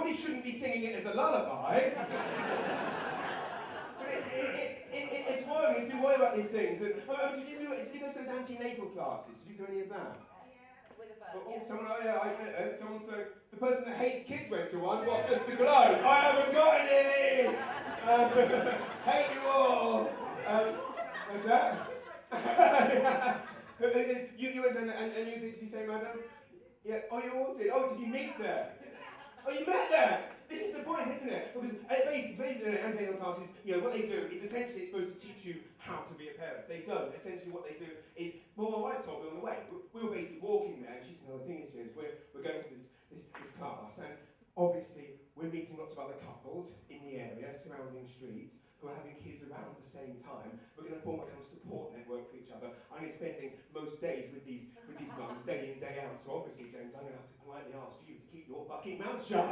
probably shouldn't be singing it as a lullaby. But it's worrying. You do worry about these things. And, did you go to those antenatal classes? Did you do any of that? Someone said the person that hates kids went to one. What, just to gloat? I haven't got any! Hate you all! What's that? You went and you did you say, madam? Yeah. Oh, you all did? Oh, did you meet there? Oh, you met there! This is the point, isn't it? Because basically, antenatal classes, what they do is essentially it's supposed to teach you how to be a parent. They don't. Essentially what they do is, well, my wife told me on the way, we were basically walking there, and she said, no, the thing is, James, we're going to this class, and obviously we're meeting lots of other couples in the area, surrounding streets, who are having kids around the same time. We're going to form a kind of support network for each other. I'm spending most days with these mums, day in, day out. So obviously, James, I'm going to have to politely ask you to keep your fucking mouth shut.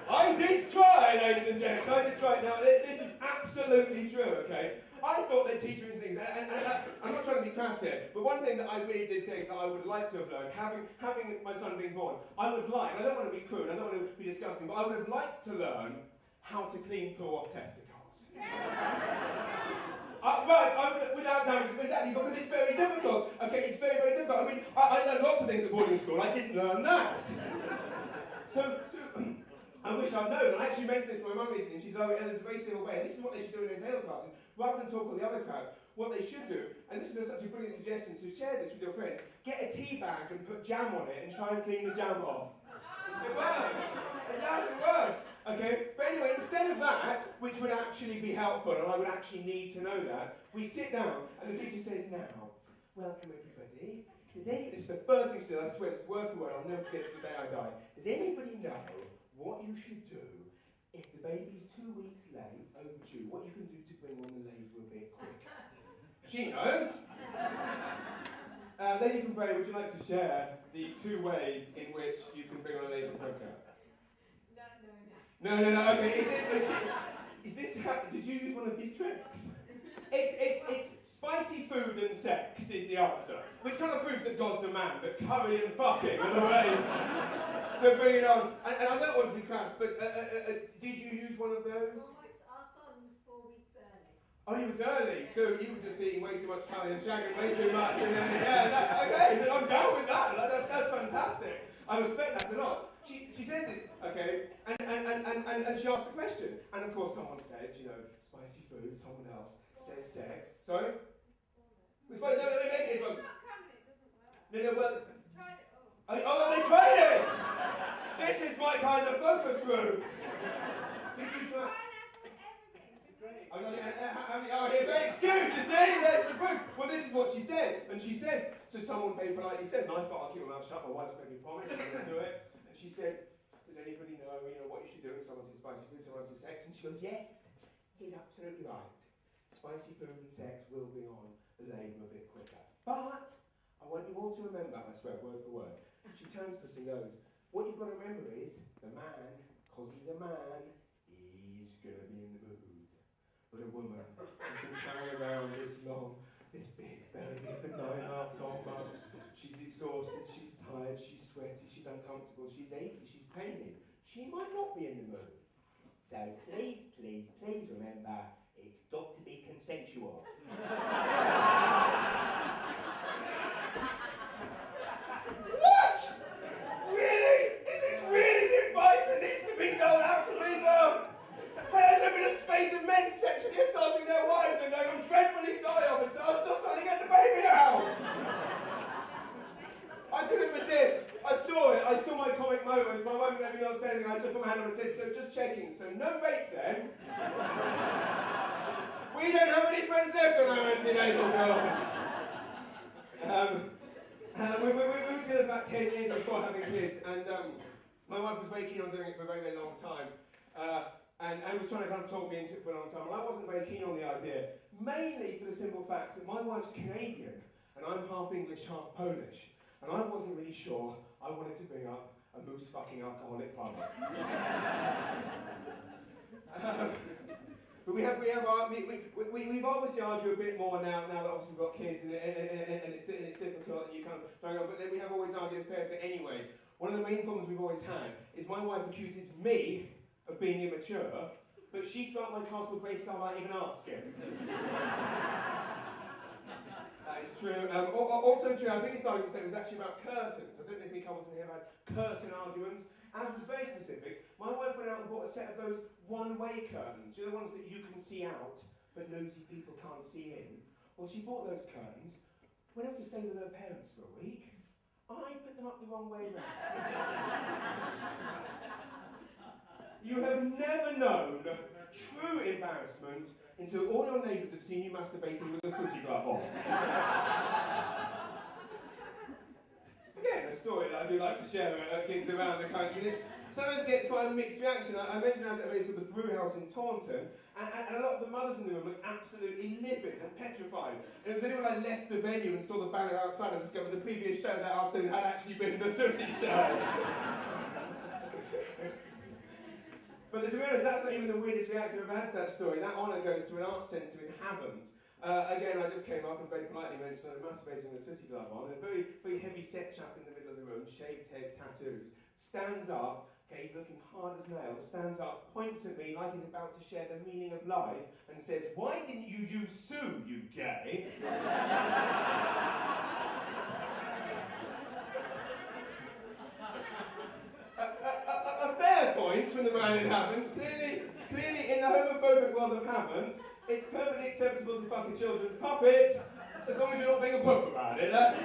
I did try, ladies and gents. I did try. Now, this is absolutely true, okay? I thought they'd teach me things, and I'm not trying to be crass here, but one thing that I really did think that I would like to have learned, having my son being born, I don't want to be crude, I don't want to be disgusting, but I would have liked to learn how to clean poo off testicles. Without damage, exactly, because it's very difficult. Okay, it's very, very difficult. I mean, I learned lots of things at boarding school, I didn't learn that. So I wish I'd known. I actually mentioned this to my mum recently, and she's like, and there's a very simple way, and this is what they should do in those Hale classes. Rather than talk all the other crap, what they should do, and this is such a brilliant suggestion, so share this with your friends, get a tea bag and put jam on it and try and clean the jam off. It works! It does, it works! Okay, but anyway, instead of that, which would actually be helpful, and I would actually need to know that, we sit down, and the teacher says, now, welcome everybody. This is the first thing she said, I swear, it's word for word, I'll never forget to the day I die. Does anybody know what you should do if the baby's 2 weeks late, overdue, what you can do to bring on the labour a bit quicker? She knows! Lady from Bray, would you like to share the 2 ways in which you can bring on a labour quicker? No, okay. Did you use one of these tricks? It's spicy food and sex is the answer, which kind of proves that God's a man, that curry and fucking are the ways to bring it on. And I don't want to be crass, but did you use one of those? Well, our son was 4 weeks early. Oh, he was early, so you were just eating way too much curry and shagging way too much, and then, okay, I'm down with that. That's fantastic. I respect that a lot. She says this, okay, and she asks a question, and of course someone says, spicy food, someone else says sex. Sorry? No, they make it. It's not cramming, it doesn't work. No, well... Tried it Oh, they tried it! This is my kind of focus group. Did you try? Great excuse, you see? There's the proof. Well, this is what she said. And she said, so someone very politely said, and I thought I'll keep my mouth shut, my wife's making a promise, I'm going to do it. And she said, does anybody know, what you should do if someone says spicy food, someone says sex? And she goes, yes, he's absolutely right. Spicy food and sex will bring on the labour a bit quicker. But I want you all to remember, I swear, word for word. She turns to us and goes, what you've got to remember is, the man, because he's a man, he's going to be in the mood. But a woman has been carrying around this big baby for 9.5 long months. She's exhausted, she's tired, she's sweaty, she's uncomfortable, she's achy, she's pained. She might not be in the mood. So please, please, please remember, it's got to be consensual. What? Really? Is this really the advice that needs to be done out to people? Has there been a space of men sexually assaulting their wives and going, I'm dreadfully sorry, officer, I'm just trying to get the baby out? I couldn't resist. I saw it. I saw my comic moment. My wife let me not say anything. I just put my hand on and said, so just checking. So no rape then? We don't have any friends left on our antenatal girls. We were together about 10 years before having kids, and my wife was very keen on doing it for a very, very long time. And was trying to kind of talk me into it for a long time. And I wasn't very keen on the idea, mainly for the simple fact that my wife's Canadian, and I'm half English, half Polish. And I wasn't really sure I wanted to bring up a moose-fucking alcoholic plumber. But we've obviously argued a bit more now that obviously we've got kids and it's difficult and you kind of, but then we have always argued a fair bit anyway one of the main problems we've always had is my wife accuses me of being immature, but she threw out my Castle Grayskull without even asking. That is true. Also true, our biggest argument today was actually about curtains. I don't know if any comments in here about curtain arguments. As was very specific, my wife went out and bought a set of those one-way curtains. You know, the ones that you can see out, but nosy people can't see in. Well, she bought those curtains, went off to stay with her parents for a week. I put them up the wrong way round. You have never known true embarrassment until all your neighbours have seen you masturbating with a sooty glove on. Again, a story that I do like to share at gigs around the country. Sometimes gets quite a mixed reaction. I mentioned I was at a place called the Brew House in Taunton, and a lot of the mothers in the room looked absolutely livid and petrified. And it was only when I left the venue and saw the banner outside I discovered the previous show that afternoon had actually been the sooty show. But to be honest, that's not even the weirdest reaction I've ever had to that story. That honour goes to an art centre in Havant. Again, I just came up and very politely mentioned I was masturbating with a sooty glove on, and a very, very heavy set chap in the middle of the room, shaved head, tattoos, stands up, okay, he's looking hard as nails, stands up, points at me like he's about to share the meaning of life, and says, "Why didn't you use Sue, you gay?" A fair point from the man in Havant. Clearly, in the homophobic world of Havant, it's perfectly acceptable to fuck a children's puppet, as long as you're not being a puff about it. That's